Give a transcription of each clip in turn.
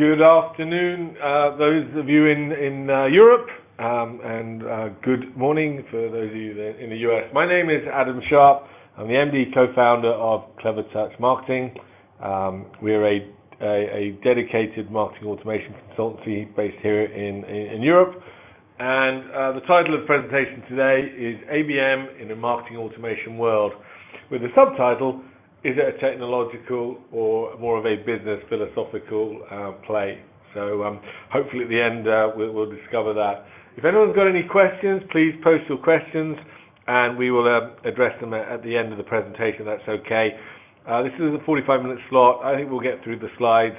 Good afternoon, those of you in Europe, and good morning for those of you in the US. My name is Adam Sharp. I'm the MD co-founder of CleverTouch Marketing. We're a dedicated marketing automation consultancy based here in Europe. And the title of the presentation today is ABM in a Marketing Automation World, with the subtitle, is it a technological or more of a business philosophical play? So hopefully at the end we'll discover that. If anyone's got any questions, please post your questions and we will address them at the end of the presentation. That's okay. This is a 45-minute slot. I think we'll get through the slides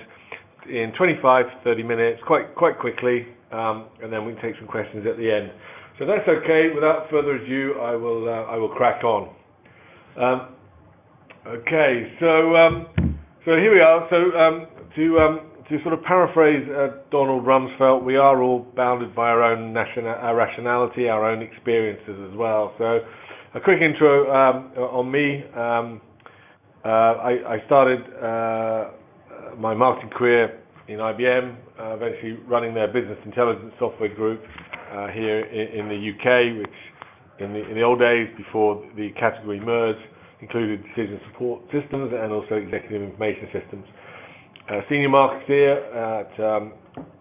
in 25 to 30 minutes, quite quickly, and then we can take some questions at the end. So that's okay. Without further ado, I will crack on. Okay, so here we are. So to sort of paraphrase Donald Rumsfeld, we are all bounded by our own rationality, our own experiences as well. So a quick intro on me. I started my marketing career in IBM, eventually running their business intelligence software group here in the UK, which in the old days before the category merged included decision support systems and also executive information systems. Senior marketeer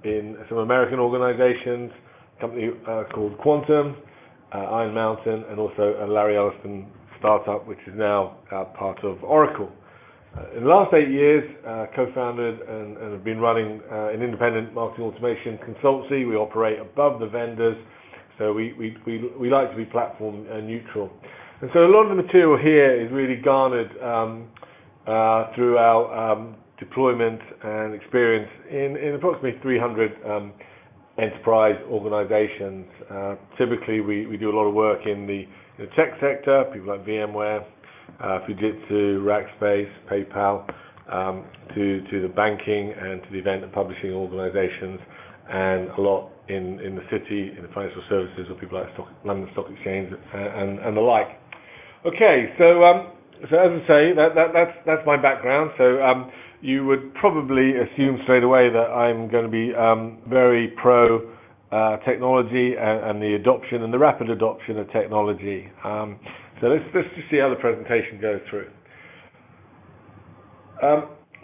in some American organizations, a company called Quantum, Iron Mountain, and also a Larry Ellison startup, which is now part of Oracle. In the last 8 years, co-founded and have been running an independent marketing automation consultancy. We operate above the vendors, so we like to be platform neutral. And so a lot of the material here is really garnered through our deployment and experience in approximately 300 enterprise organizations. Typically, we do a lot of work in the tech sector, people like VMware, Fujitsu, Rackspace, PayPal, to the banking and to the event and publishing organizations, and a lot in the city, in the financial services, or people like London Stock Exchange and the like. Okay, so as I say, that's my background. So you would probably assume straight away that I'm going to be very pro technology and the adoption and the rapid adoption of technology. So let's just see how the presentation goes through.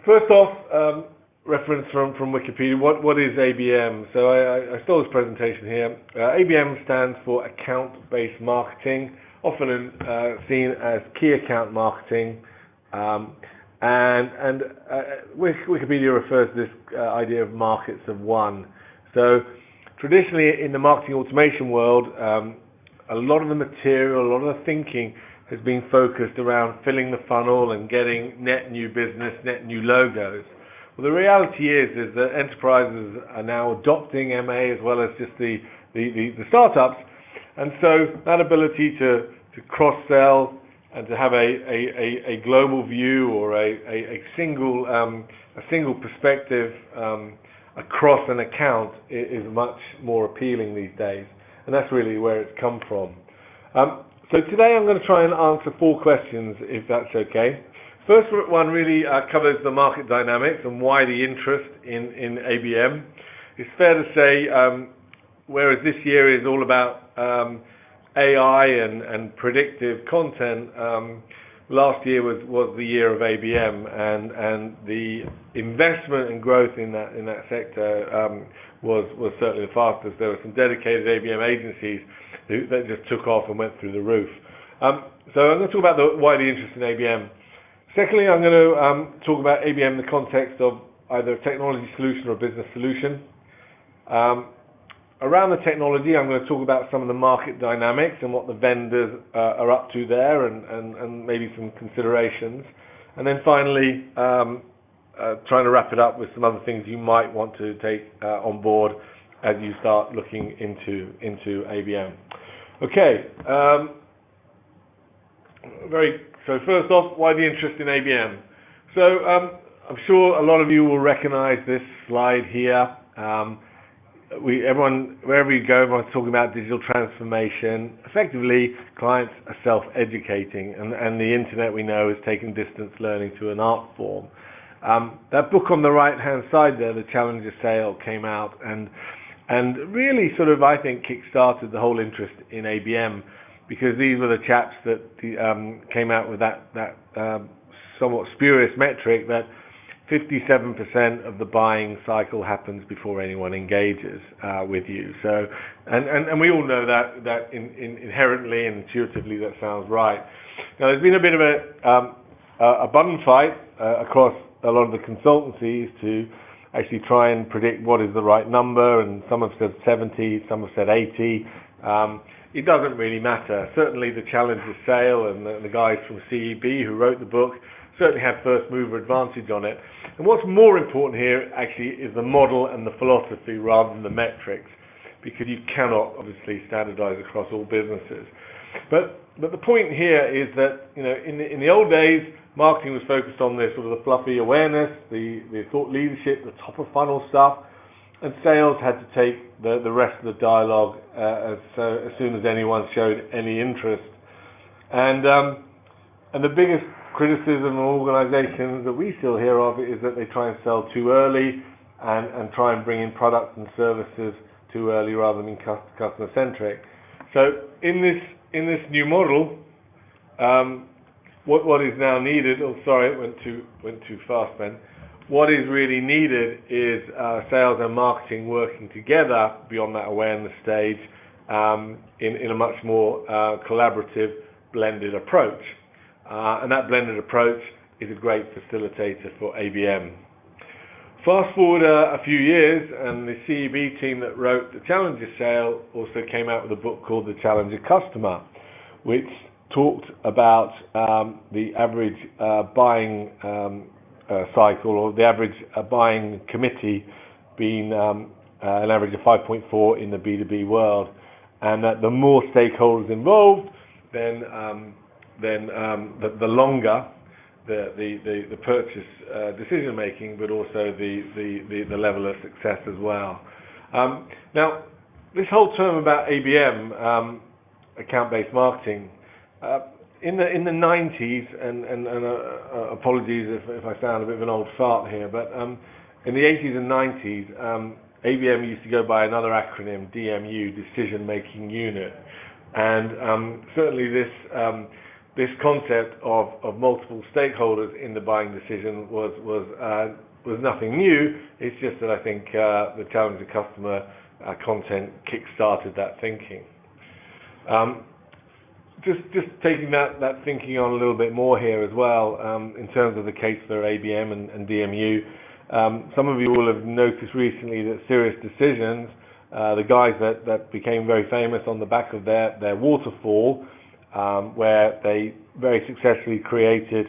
First off, reference from Wikipedia. What is ABM? So I stole this presentation here. ABM stands for Account-Based Marketing, often seen as key account marketing, and Wikipedia refers to this idea of markets of one. So traditionally in the marketing automation world, a lot of the material, a lot of the thinking has been focused around filling the funnel and getting net new business, net new logos. Well, the reality is that enterprises are now adopting MA as well as just the startups, and so that ability to cross-sell and to have a global view or a single perspective across an account is much more appealing these days, and that's really where it's come from. So today I'm going to try and answer 4 questions, if that's okay. First one really covers the market dynamics and why the interest in ABM. It's fair to say, whereas this year is all about AI and predictive content, last year was the year of ABM, and the investment and growth in that sector was certainly the fastest. There were some dedicated ABM agencies that just took off and went through the roof. So I'm going to talk about why the interest in ABM. Secondly, I'm going to talk about ABM in the context of either a technology solution or a business solution. Around the technology, I'm going to talk about some of the market dynamics and what the vendors are up to there, and maybe some considerations. And then finally, trying to wrap it up with some other things you might want to take on board as you start looking into ABM. Okay. So first off, why the interest in ABM? So I'm sure a lot of you will recognize this slide here. Wherever you go, everyone's talking about digital transformation. Effectively, clients are self-educating, and the internet, we know, is taking distance learning to an art form. That book on the right-hand side there, The Challenger Sale, came out and really sort of, I think, kick-started the whole interest in ABM, because these were the chaps that came out with that somewhat spurious metric that 57% of the buying cycle happens before anyone engages with you. So, and we all know that inherently and intuitively that sounds right. Now, there's been a bit of a bun fight across a lot of the consultancies to actually try and predict what is the right number, and some have said 70, some have said 80. It doesn't really matter. Certainly the Challenger Sale and the guys from CEB who wrote the book certainly had first mover advantage on it. And what's more important here actually is the model and the philosophy rather than the metrics, because you cannot obviously standardize across all businesses. But the point here is that, you know, in the old days, marketing was focused on the sort of the fluffy awareness, the thought leadership, the top of funnel stuff, and sales had to take the rest of the dialogue as soon as anyone showed any interest. And the biggest criticism of organizations that we still hear of is that they try and sell too early and try and bring in products and services too early rather than customer centric. So in this new model, what is now needed? Oh, sorry, it went too fast then. What is really needed is sales and marketing working together beyond that awareness stage in a much more collaborative, blended approach. And that blended approach is a great facilitator for ABM. Fast forward a few years, and the CEB team that wrote the Challenger Sale also came out with a book called The Challenger Customer, which talked about the average buying cycle, or the average buying committee being an average of 5.4 in the B2B world, and that the more stakeholders involved, then the longer the purchase decision making, but also the level of success as well. Now, this whole term about ABM, account-based marketing, in the 90s, and apologies if I sound a bit of an old fart here, but in the 80s and 90s, ABM used to go by another acronym, DMU, Decision Making Unit, and certainly this concept of multiple stakeholders in the buying decision was nothing new. It's just that I think the Challenger Customer content kick-started that thinking. Just taking that thinking on a little bit more here as well, in terms of the case for ABM and DMU. Some of you will have noticed recently that Serious Decisions, the guys that became very famous on the back of their Waterfall, where they very successfully created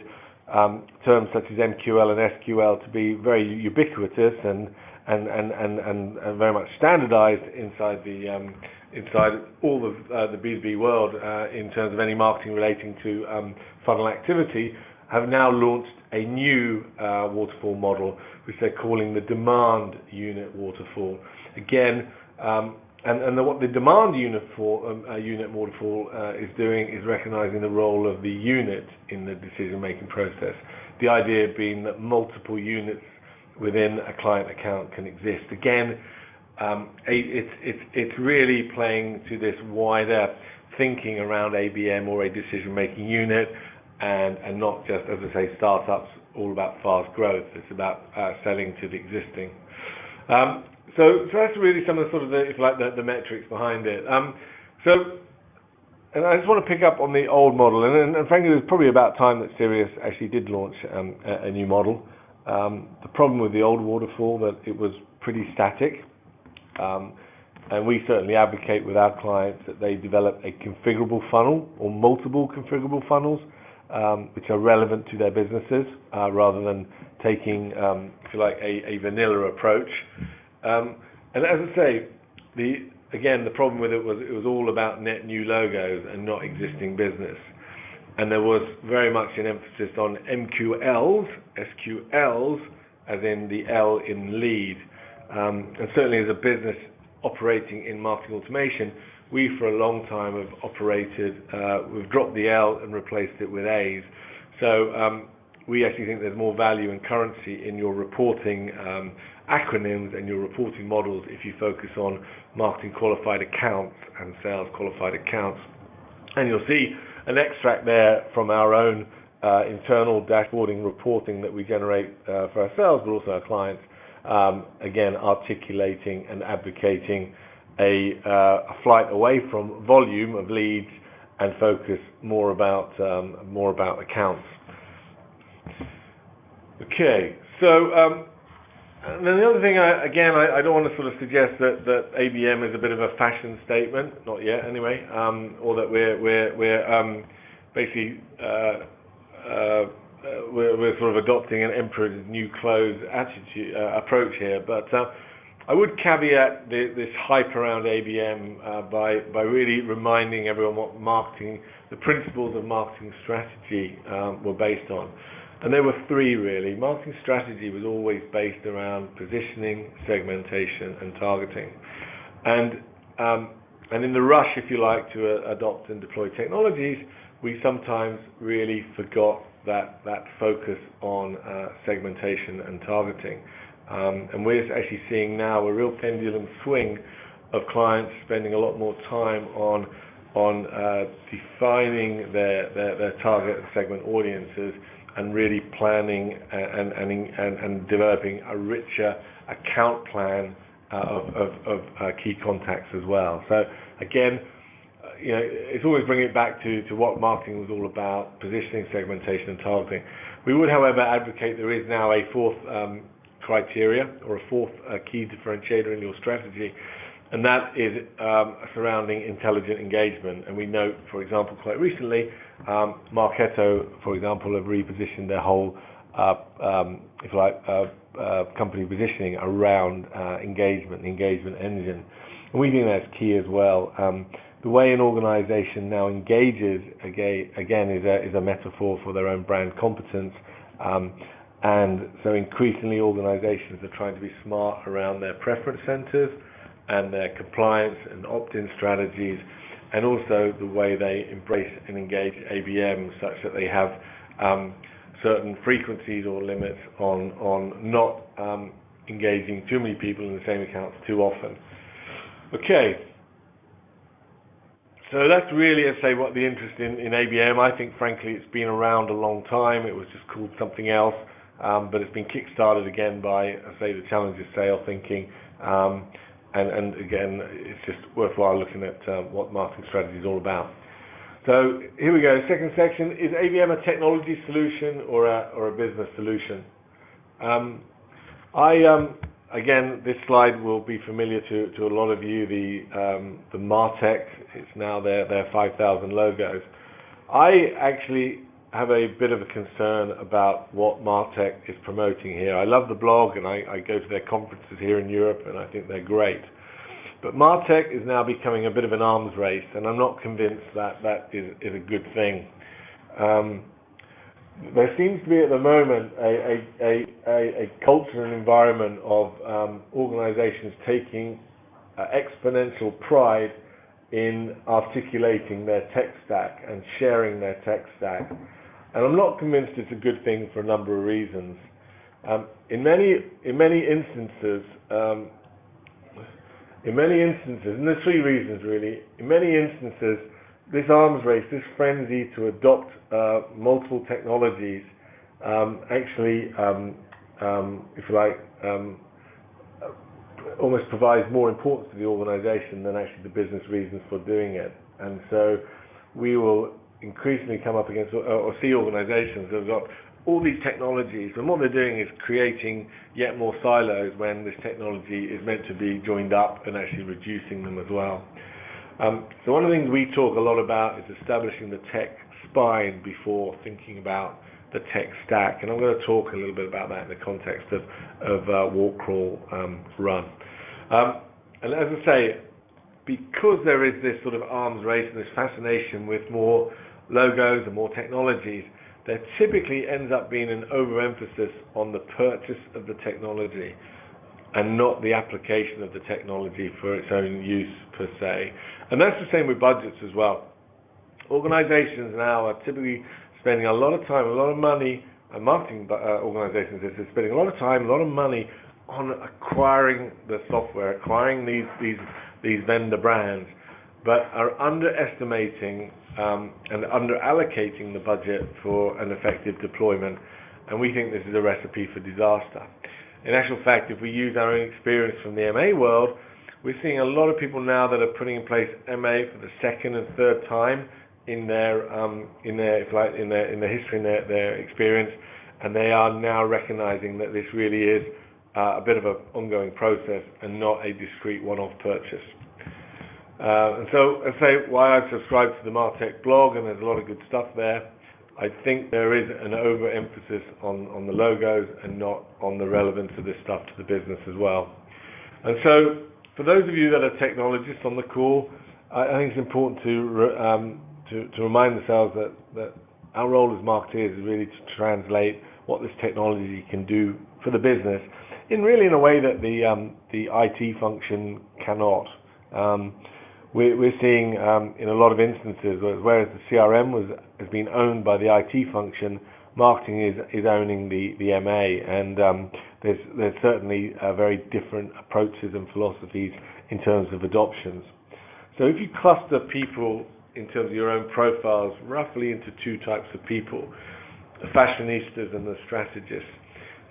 terms such as MQL and SQL to be very ubiquitous and very much standardized inside all the B2B world in terms of any marketing relating to funnel activity, have now launched a new waterfall model, which they're calling the Demand Unit Waterfall. Again, what the Demand Unit Waterfall is doing is recognizing the role of the unit in the decision-making process. The idea being that multiple units within a client account can exist. Again, it's really playing to this wider thinking around ABM or a decision-making unit, and not just, as I say, startups all about fast growth. It's about selling to the existing. So that's really some of the sort of the metrics behind it. And I just want to pick up on the old model, and frankly, it was probably about time that Sirius actually did launch a new model. The problem with the old waterfall that it was pretty static, and we certainly advocate with our clients that they develop a configurable funnel or multiple configurable funnels, which are relevant to their businesses, rather than taking, if you like, a vanilla approach. And as I say, the problem with it was all about net new logos and not existing business. And there was very much an emphasis on MQLs, SQLs, as in the L in lead. And certainly as a business operating in marketing automation, we for a long time have operated, we've dropped the L and replaced it with A's. So we actually think there's more value and currency in your reporting acronyms and your reporting models if you focus on marketing qualified accounts and sales qualified accounts. And you'll see an extract there from our own internal dashboarding reporting that we generate for ourselves, but also our clients, again, articulating and advocating a flight away from volume of leads and focus more about accounts. Okay, so and then the other thing, I don't want to sort of suggest that ABM is a bit of a fashion statement, not yet anyway, or that we're basically we're sort of adopting an emperor's new clothes attitude approach here. But I would caveat this hype around ABM by really reminding everyone what the principles of marketing strategy were based on. And there were three really. Marketing strategy was always based around positioning, segmentation, and targeting. And in the rush, if you like, to adopt and deploy technologies, we sometimes really forgot that focus on segmentation and targeting. And we're actually seeing now a real pendulum swing of clients spending a lot more time on defining their target and segment audiences, and really planning and developing a richer account plan of key contacts as well. So again, it's always bringing it back to what marketing was all about: positioning, segmentation, and targeting. We would, however, advocate there is now a fourth criteria, or a fourth key differentiator in your strategy, and that is surrounding intelligent engagement. And we note, for example, quite recently, Marketo, for example, have repositioned their whole, if you like, company positioning around engagement, the engagement engine. And we think that's key as well. The way an organization now engages, again, is a metaphor for their own brand competence. And so increasingly organizations are trying to be smart around their preference centers and their compliance and opt-in strategies, and also the way they embrace and engage ABM, such that they have certain frequencies or limits on not engaging too many people in the same accounts too often. Okay, so that's really, I say, what the interest in ABM. I think, frankly, it's been around a long time. It was just called something else, but it's been kick-started again by, I say, the challenge of sale thinking. And again, it's just worthwhile looking at what marketing strategy is all about. So here we go. Second section: is ABM a technology solution or a business solution? Again, this slide will be familiar to a lot of you. The MartX, it's now their 5,000 logos. I actually have a bit of a concern about what MartX is promoting here. I love the blog, and I go to their conferences here in Europe, and I think they're great. But MartX is now becoming a bit of an arms race, and I'm not convinced that is a good thing. There seems to be at the moment a culture and environment of organizations taking exponential pride in articulating their tech stack and sharing their tech stack. And I'm not convinced it's a good thing for a number of reasons. In many instances, and there's three reasons really. In many instances, this arms race, this frenzy to adopt multiple technologies, actually, if you like, almost provides more importance to the organization than actually the business reasons for doing it. And so we will increasingly come up against or see organizations that have got all these technologies, and what they're doing is creating yet more silos when this technology is meant to be joined up and actually reducing them as well. So one of the things we talk a lot about is establishing the tech spine before thinking about the tech stack, and I'm going to talk a little bit about that in the context of walk, crawl, run. And as I say, because there is this sort of arms race and this fascination with more logos and more technologies, there typically ends up being an overemphasis on the purchase of the technology and not the application of the technology for its own use per se. And that's the same with budgets as well. Organizations now are typically spending a lot of time, a lot of money and marketing organizations is spending a lot of time, a lot of money on acquiring the software, acquiring these vendor brands, but are underestimating and under-allocating the budget for an effective deployment. And we think this is a recipe for disaster. In actual fact, if we use our own experience from the MA world, we're seeing a lot of people now that are putting in place MA for the second and third time in their history, in their experience, and they are now recognizing that this really is a bit of an ongoing process and not a discrete one-off purchase. And so, I say why I've subscribed to the MartX blog, and there's a lot of good stuff there. I think there is an overemphasis on the logos and not on the relevance of this stuff to the business as well. And so, for those of you that are technologists on the call, I think it's important to remind ourselves that our role as marketeers is really to translate what this technology can do for the business in a way that the IT function cannot. We're seeing in a lot of instances, whereas the CRM has been owned by the IT function, marketing is owning the MA, and there's certainly very different approaches and philosophies in terms of adoptions. So if you cluster people in terms of your own profiles roughly into two types of people, the fashionistas and the strategists.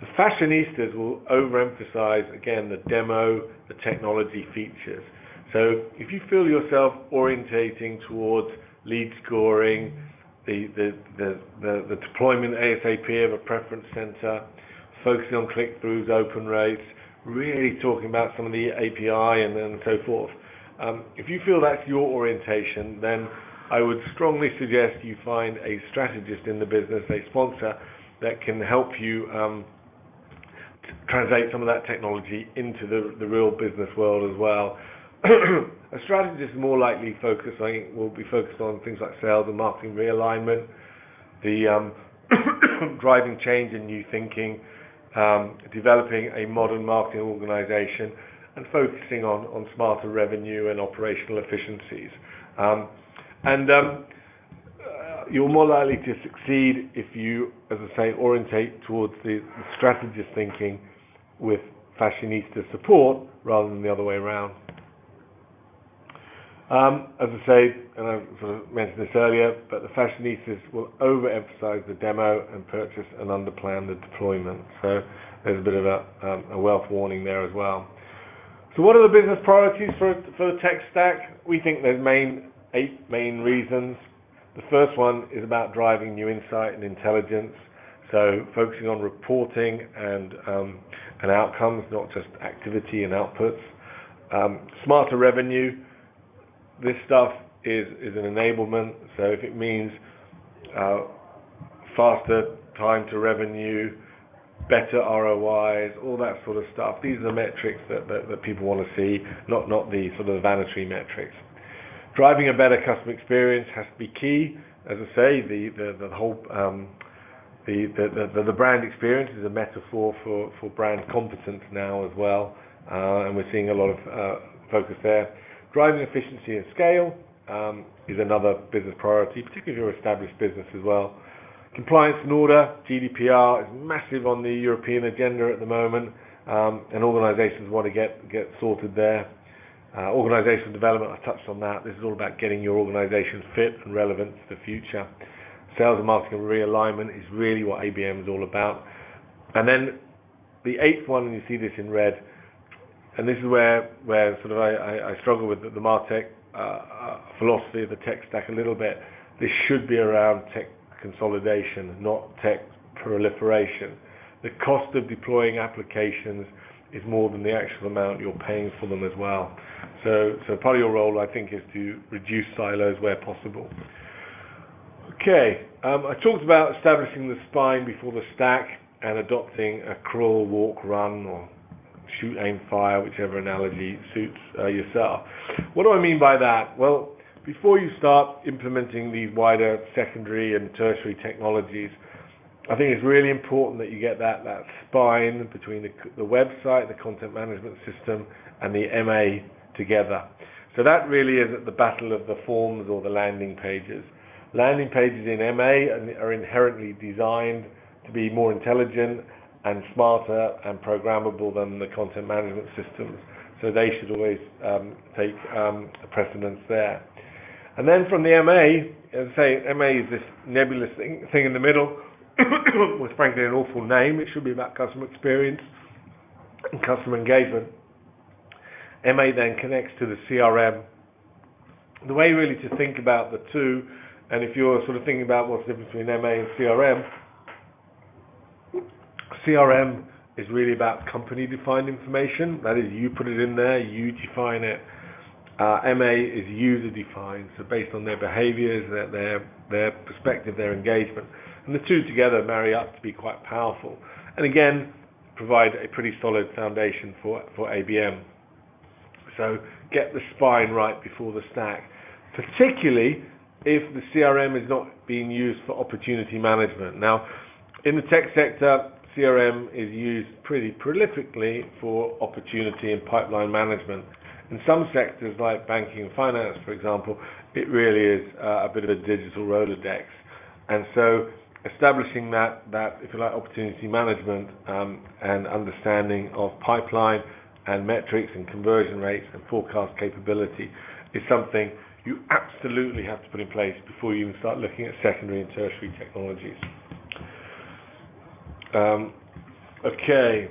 The fashionistas will overemphasize, again, the demo, the technology features. So if you feel yourself orientating towards lead scoring, the deployment ASAP of a preference center, focusing on click-throughs, open rates, really talking about some of the API and so forth. If you feel that's your orientation, then I would strongly suggest you find a strategist in the business, a sponsor that can help you translate some of that technology into the real business world as well. A strategist is more likely focused, I think, will be focused on things like sales and marketing realignment, the driving change and new thinking, developing a modern marketing organization, and focusing on smarter revenue and operational efficiencies. You're more likely to succeed if you, as I say, orientate towards the strategist thinking with Fashionista Support rather than the other way around. As I say, and I sort of mentioned this earlier, but the fashionistas will overemphasize the demo and purchase and underplan the deployment. So there's a bit of a wealth warning there as well. So what are the business priorities for the tech stack? We think there's 8 main reasons. The first one is about driving new insight and intelligence. So focusing on reporting and outcomes, not just activity and outputs. Smarter revenue. This stuff is an enablement. So if it means faster time to revenue, better ROIs, all that sort of stuff, these are the metrics that people want to see, not the sort of vanity metrics. Driving a better customer experience has to be key. As I say, the whole the brand experience is a metaphor for brand competence now as well, and we're seeing a lot of focus there. Driving efficiency and scale is another business priority, particularly if you're an established business as well. Compliance and order, GDPR, is massive on the European agenda at the moment, and organizations want to get sorted there. Organizational development, I touched on that. This is all about getting your organization fit and relevant to the future. Sales and marketing realignment is really what ABM is all about. And then the 8th one, and you see this in red, and this is where sort of I struggle with the MartX philosophy of the tech stack a little bit. This should be around tech consolidation, not tech proliferation. The cost of deploying applications is more than the actual amount you're paying for them as well. So part of your role, I think, is to reduce silos where possible. Okay, I talked about establishing the spine before the stack and adopting a crawl, walk, run, or shoot, aim, fire, whichever analogy suits yourself. What do I mean by that? Well, before you start implementing these wider secondary and tertiary technologies, I think it's really important that you get that spine between the website, the content management system, and the MA together. So that really is at the battle of the forms or the landing pages. Landing pages in MA are inherently designed to be more intelligent and smarter and programmable than the content management systems. So they should always take precedence there. And then from the MA, as I say, MA is this nebulous thing in the middle, with frankly an awful name. It should be about customer experience and customer engagement. MA then connects to the CRM. The way really to think about the two, and if you're sort of thinking about what's the difference between MA and CRM is really about company-defined information. That is, you put it in there, you define it. MA is user-defined, so based on their behaviors, their perspective, their engagement. And the two together marry up to be quite powerful. And again, provide a pretty solid foundation for ABM. So get the spine right before the stack, particularly if the CRM is not being used for opportunity management. Now, in the tech sector, CRM is used pretty prolifically for opportunity and pipeline management. In some sectors, like banking and finance, for example, it really is a bit of a digital Rolodex. And so establishing that if you like, opportunity management and understanding of pipeline and metrics and conversion rates and forecast capability is something you absolutely have to put in place before you even start looking at secondary and tertiary technologies. Okay.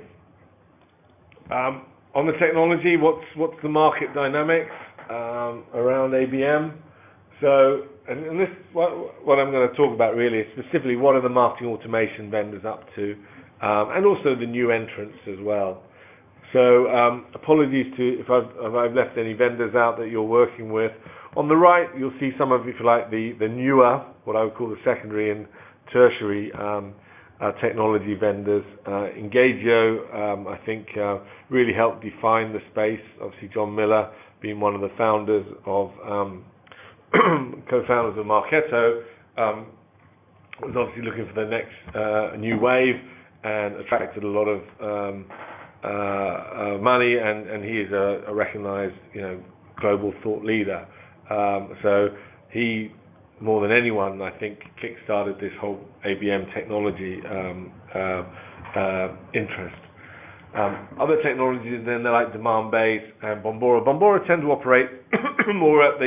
On the technology, what's the market dynamics around ABM? So, and this what I'm going to talk about really is specifically what are the marketing automation vendors up to, and also the new entrants as well. So, apologies to if I've left any vendors out that you're working with. On the right, you'll see some of, if you like, the newer, what I would call the secondary and tertiary technology vendors. Engagio, I think, really helped define the space. Obviously, John Miller, being one of the founders of, co-founders of Marketo, was obviously looking for the next new wave and attracted a lot of money, and he is a recognized, global thought leader. So he, more than anyone, I think, kick-started this whole ABM technology interest. Other technologies then, they're like demand-based and Bombora. Bombora tend to operate more at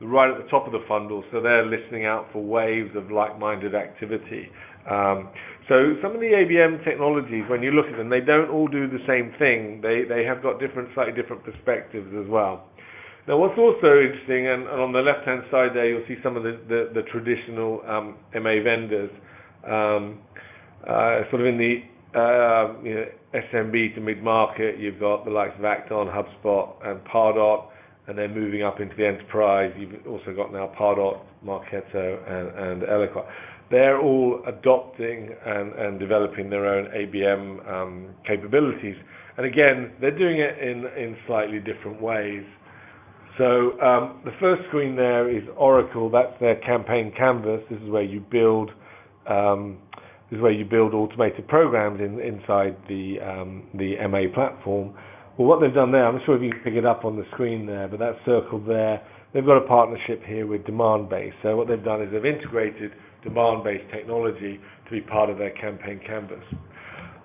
right at the top of the funnel, so they're listening out for waves of like-minded activity. So some of the ABM technologies, when you look at them, they don't all do the same thing. They have got slightly different perspectives as well. Now, what's also interesting, and on the left-hand side there, you'll see some of the traditional MA vendors, sort of in the SMB to mid-market. You've got the likes of Acton, HubSpot, and Pardot, and then moving up into the enterprise. You've also got now Pardot, Marketo, and Eloqua. They're all adopting and developing their own ABM capabilities, and again, they're doing it in slightly different ways. So the first screen there is Oracle. That's their campaign canvas. This is where you build. This is where you build automated programs inside the MA platform. Well, what they've done there, I'm not sure if you can pick it up on the screen there, but that's circled there. They've got a partnership here with Demandbase. So what they've done is they've integrated Demandbase technology to be part of their campaign canvas.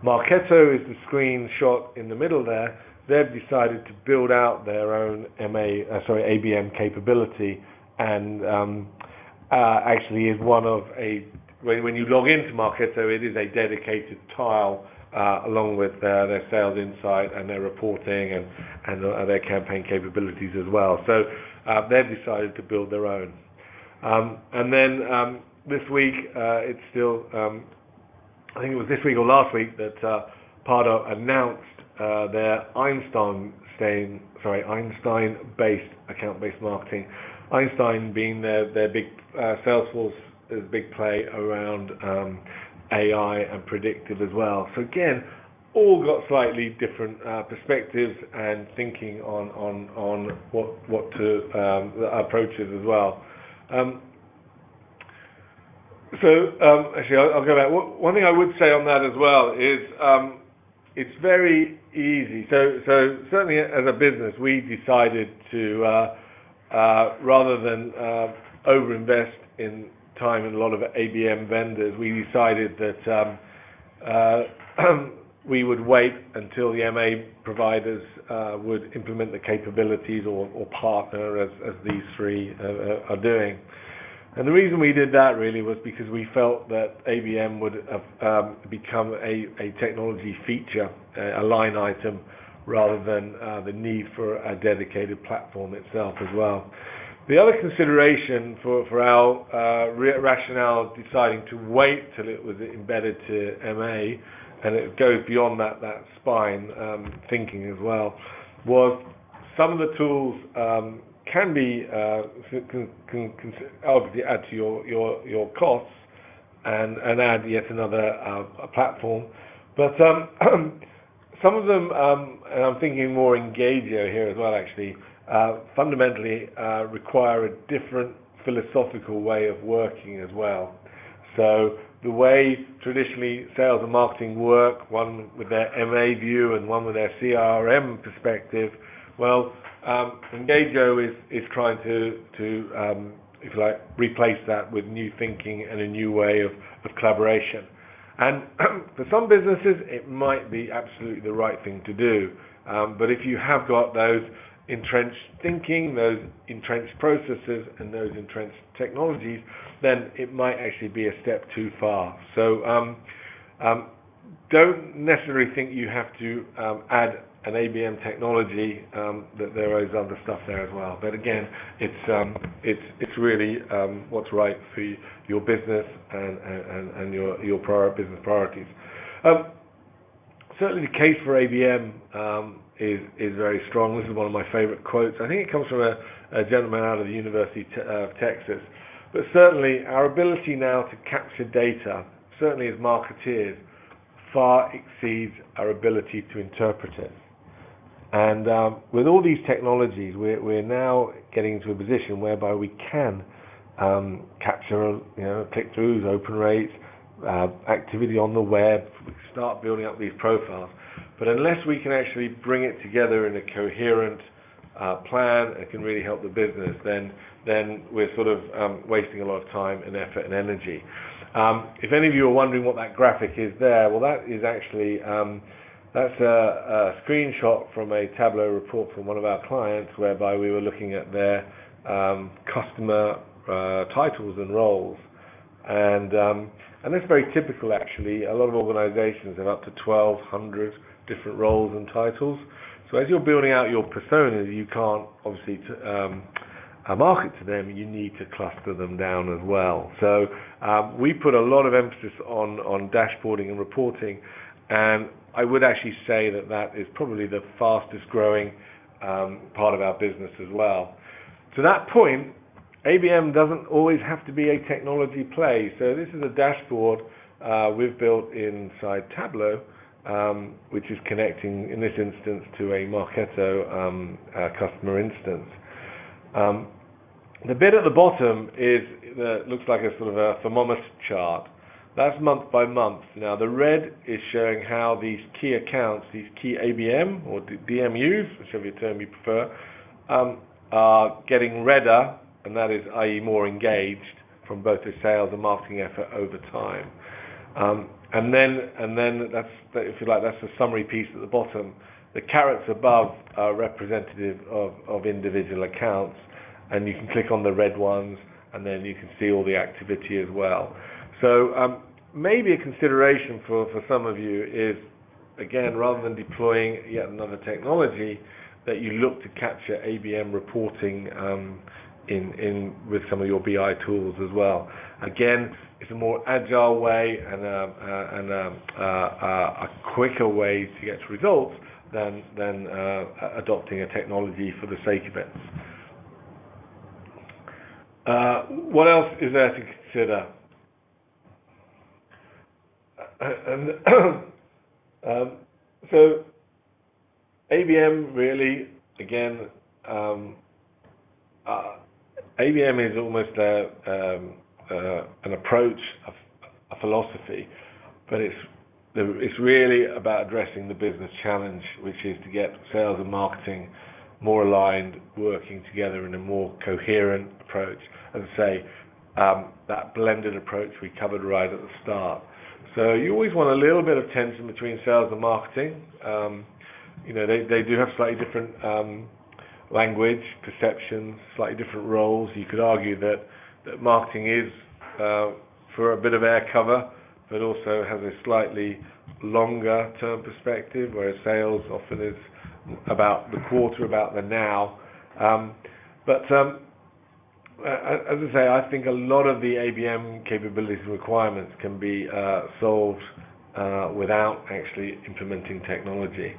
Marketo is the screenshot in the middle there. They've decided to build out their own ABM capability, and actually is one of when you log into Marketo, it is a dedicated tile along with their sales insight and their reporting and their campaign capabilities as well. So they've decided to build their own. And then this week, it's still, I think it was this week or last week that Pardot announced their Einstein-based account-based marketing. Einstein being their big Salesforce is a big play around AI and predictive as well. So again, all got slightly different perspectives and thinking on what to approaches as well. Actually, I'll go back. One thing I would say on that as well is it's very easy. So certainly as a business, we decided to rather than overinvest in time in a lot of ABM vendors, we decided that we would wait until the MA providers would implement the capabilities or partner as these three are doing. And the reason we did that really was because we felt that ABM would have become a technology feature, a line item, rather than the need for a dedicated platform itself as well. The other consideration for our rationale deciding to wait till it was embedded to MA, and it goes beyond that spine thinking as well, was some of the tools can be obviously add to your costs and add yet another platform, but some of them, and I'm thinking more Engagio here as well actually, fundamentally require a different philosophical way of working as well. So the way traditionally sales and marketing work, one with their MA view and one with their CRM perspective, well, Engagio is trying to if you like, replace that with new thinking and a new way of collaboration. And for some businesses, it might be absolutely the right thing to do. But if you have got those entrenched thinking, those entrenched processes, and those entrenched technologies, then it might actually be a step too far. So don't necessarily think you have to add an ABM technology, that there is other stuff there as well. But again, it's really what's right for your business and your business priorities. Certainly the case for ABM is very strong. This is one of my favorite quotes. I think it comes from a gentleman out of the University of Texas. But certainly our ability now to capture data, certainly as marketeers, far exceeds our ability to interpret it. And with all these technologies, we're now getting into a position whereby we can capture, click-throughs, open rates, activity on the web. We start building up these profiles. But unless we can actually bring it together in a coherent plan and can really help the business, then we're sort of wasting a lot of time and effort and energy. If any of you are wondering what that graphic is there, well, that is actually that's a screenshot from a Tableau report from one of our clients, whereby we were looking at their customer titles and roles, and that's very typical actually. A lot of organizations have up to 1,200 different roles and titles. So as you're building out your personas, you can't obviously market to them, you need to cluster them down as well. So we put a lot of emphasis on dashboarding and reporting, and I would actually say that is probably the fastest growing part of our business as well. To that point, ABM doesn't always have to be a technology play. So this is a dashboard we've built inside Tableau, which is connecting, in this instance, to a Marketo customer instance. The bit at the bottom looks like a sort of a thermometer chart. That's month by month. Now the red is showing how these key accounts, these key ABM or DMUs, whichever term you prefer, are getting redder, and that is, i.e., more engaged from both a sales and marketing effort over time. And then that's, if you like, that's the summary piece at the bottom. The carrots above are representative of individual accounts, and you can click on the red ones, and then you can see all the activity as well. So maybe a consideration for some of you is, again, rather than deploying yet another technology, that you look to capture ABM reporting in with some of your BI tools as well. Again, it's a more agile way and a quicker way to get to results than adopting a technology for the sake of it. What else is there to consider? So ABM really, again, ABM is almost an approach, a philosophy, but it's really about addressing the business challenge, which is to get sales and marketing more aligned, working together in a more coherent approach. As I say, that blended approach we covered right at the start. So you always want a little bit of tension between sales and marketing. They do have slightly different language, perceptions, slightly different roles. You could argue that marketing is for a bit of air cover, but also has a slightly longer term perspective, whereas sales often is about the quarter, about the now. As I say, I think a lot of the ABM capabilities and requirements can be solved without actually implementing technology,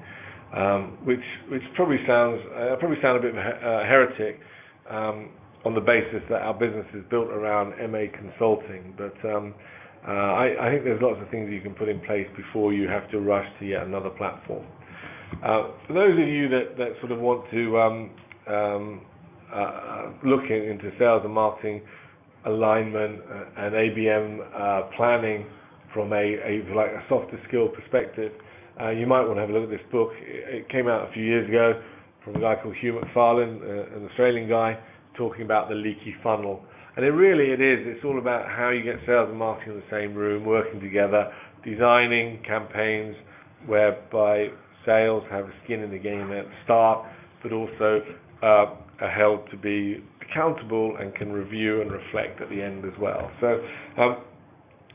which probably sound a bit of a heretic on the basis that our business is built around MA consulting. But I think there's lots of things you can put in place before you have to rush to yet another platform. For those of you that sort of want to looking into sales and marketing alignment and ABM planning from a softer skill perspective, you might want to have a look at this book. It came out a few years ago from a guy called Hugh McFarlane, an Australian guy, talking about the leaky funnel. And it's all about how you get sales and marketing in the same room, working together, designing campaigns whereby sales have a skin in the game at the start, but also are held to be accountable and can review and reflect at the end as well. So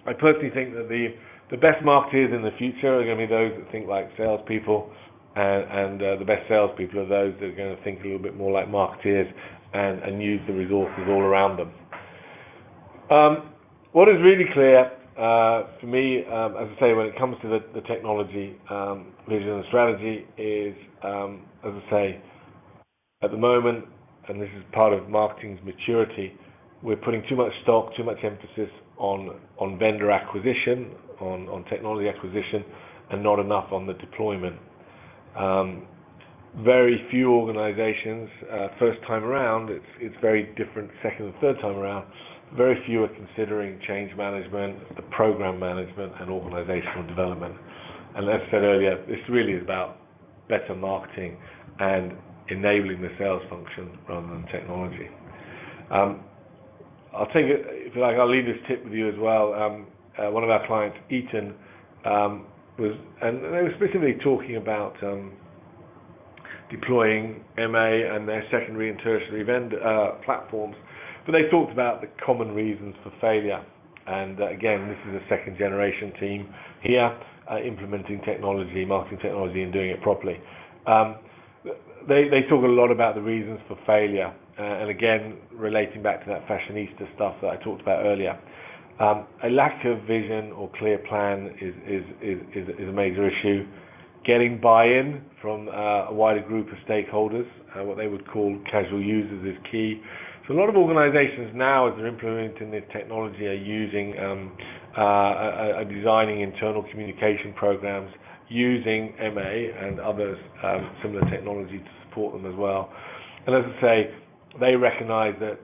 I personally think that the best marketers in the future are going to be those that think like salespeople, and the best salespeople are those that are going to think a little bit more like marketeers and use the resources all around them. What is really clear for me, as I say, when it comes to the technology vision and strategy is, as I say, at the moment, and this is part of marketing's maturity, we're putting too much stock, too much emphasis on vendor acquisition, on technology acquisition, and not enough on the deployment. Very few organizations, first time around, it's very different second and third time around, very few are considering change management, the program management, and organizational development. And as I said earlier, this really is about better marketing and enabling the sales function rather than technology. I'll take it, if you like, I'll leave this tip with you as well. One of our clients, Eaton, and they were specifically talking about deploying MA and their secondary and tertiary vendor platforms, but they talked about the common reasons for failure. And again, this is a second generation team here, implementing technology, marketing technology, and doing it properly. They talk a lot about the reasons for failure, and again, relating back to that fashionista stuff that I talked about earlier. A lack of vision or clear plan is a major issue. Getting buy-in from a wider group of stakeholders, what they would call casual users, is key. So a lot of organizations now, as they're implementing this technology, are using, are designing internal communication programs using MA and others, similar technology to support them as well. And as I say, they recognize that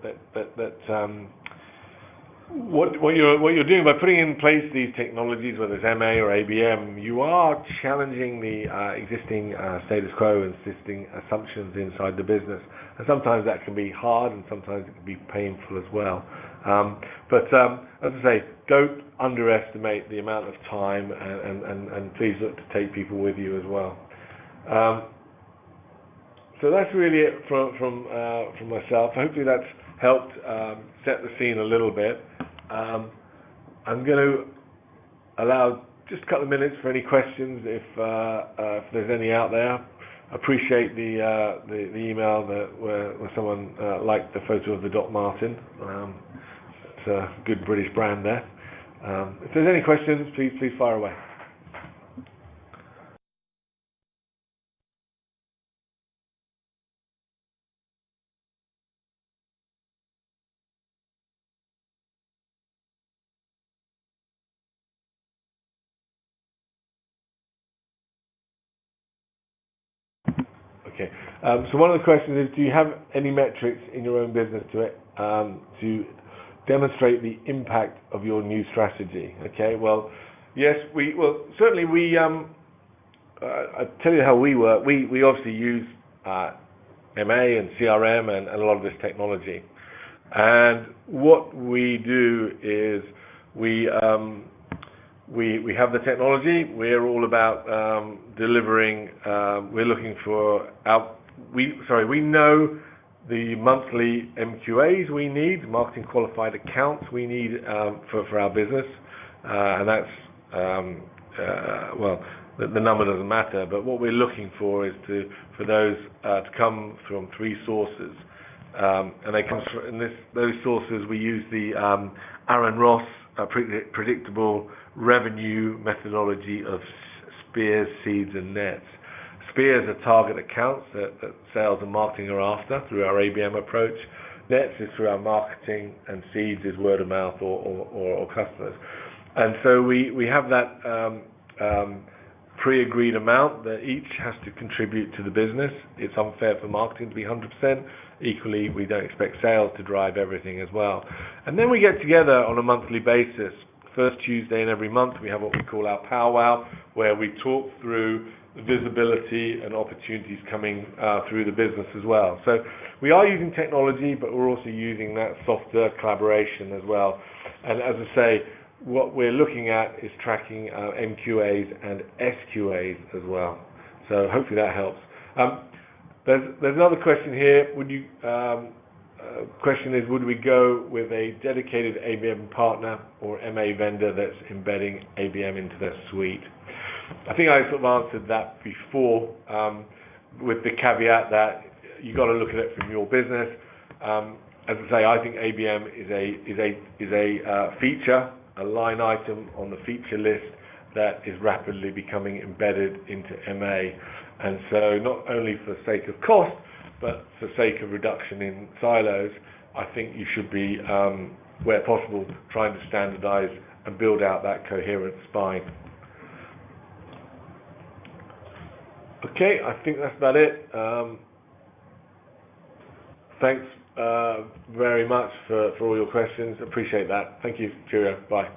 what you're doing by putting in place these technologies, whether it's MA or ABM, you are challenging the existing status quo and existing assumptions inside the business. And sometimes that can be hard, and sometimes it can be painful as well. But as I say, don't underestimate the amount of time, and please look to take people with you as well. So that's really it from myself. Hopefully that's helped set the scene a little bit. I'm going to allow just a couple of minutes for any questions if there's any out there. I appreciate the email where someone liked the photo of the Doc Martin. It's a good British brand there. If there's any questions, please fire away. Okay. So one of the questions is, do you have any metrics in your own business to demonstrate the impact of your new strategy? Okay. Well, yes. Certainly we. I tell you how we work. We obviously use MA and CRM and a lot of this technology. And what we do is we we have the technology. We're all about delivering. We're looking for we know the monthly MQAs we need, marketing qualified accounts we need for our business, and that's well, the number doesn't matter. But what we're looking for is for those to come from 3 sources, and they come from those sources. We use the Aaron Ross predictable revenue methodology of spears, seeds, and nets. Spears are target accounts that sales and marketing are after through our ABM approach. Nets is through our marketing, and seeds is word of mouth or customers. And so we have that pre-agreed amount that each has to contribute to the business. It's unfair for marketing to be 100%. Equally, we don't expect sales to drive everything as well. And then we get together on a monthly basis. First Tuesday in every month, we have what we call our powwow, where we talk through the visibility and opportunities coming through the business as well. So we are using technology, but we're also using that softer collaboration as well. And as I say, what we're looking at is tracking MQAs and SQAs as well. So hopefully that helps. There's another question here. Question is, would we go with a dedicated ABM partner or MA vendor that's embedding ABM into their suite? I think I sort of answered that before, with the caveat that you got to look at it from your business. As I say, I think ABM is a feature, a line item on the feature list that is rapidly becoming embedded into MA. And so not only for sake of cost, but for sake of reduction in silos, I think you should be, where possible, trying to standardize and build out that coherent spine. Okay, I think that's about it. Thanks very much for all your questions. Appreciate that. Thank you. Cheerio. Bye.